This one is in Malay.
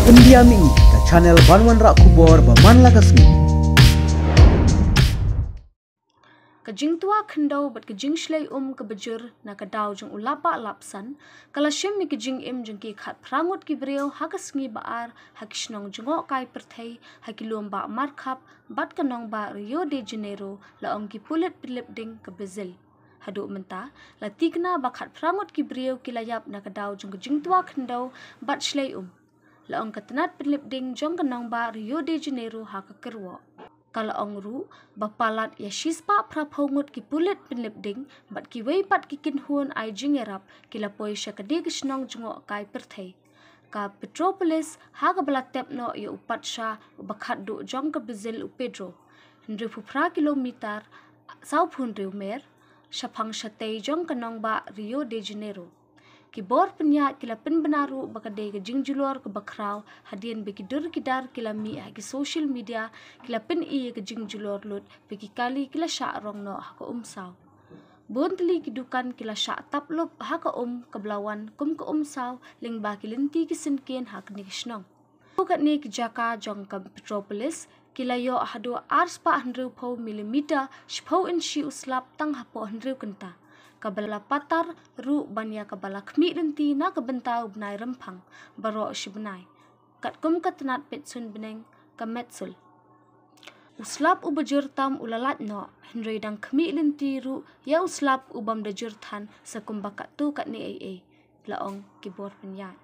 India mi ke channel Banwan Rak Kubor Baman Lagasmi. Ke Jingtwa Khyndew bat ke Jingshlei ke bejur na ke daw jeng ulapa lapsan kala shim mi ke jing jeng ki khat prangut ki Briew hagasngi baar hakishnong jengok kai perthai hakilum ba markhap bat kanong ba Rio de Jeneiro la ong ki pulit pilip ding ke Brazil. Haduk menta la tikna ba khat prangut ki Briew ki layap na ke daw jeng ke Jingtwa Khyndew bat shlei la ong ketenat pilip ding jong kanong ba Rio de Jeneiro ha ke kerwo. Kalau ongru bapalat ya shispa praphongut ki pulit pinlip ding bat ki weipat ki kinhuan ai jingerap ki lapoi syakade kisnong jungo kai perthai ka Petropolis ha ka balatep no ya upat sha bakhat du jong ka Brazil u Pedro 100 kilometer sau phun riu mer shaphang shatei jong kanong ba Rio de Janeiro ki bor penya kila pin benaru bakade ke jingjulor ke bakrau hadian beki dur kidar kila mi ki social media kila pin i ke jingjulor lut beki kali kila sya rong no ha ka saw bontli kidukan kila sya taplop ha ka ke belawan kum ke saw ling ba kilinti ki sinken ha ni kisnong bukat ni ki jaka jong ka Petropolis kila yo hado arspa 100 milimeter shpau inchi uslap tang hapo 100 kenta kabala patar ru banya kabala khmi lenti na kabentau benai rempang baro shibnai kat kum katnat petsun beneng kametsul uslap ubajur tam ulalat no henry dang khmi lenti ru ya uslap ubam dajur than sakum bakat tu kat ni la ong kibor penyat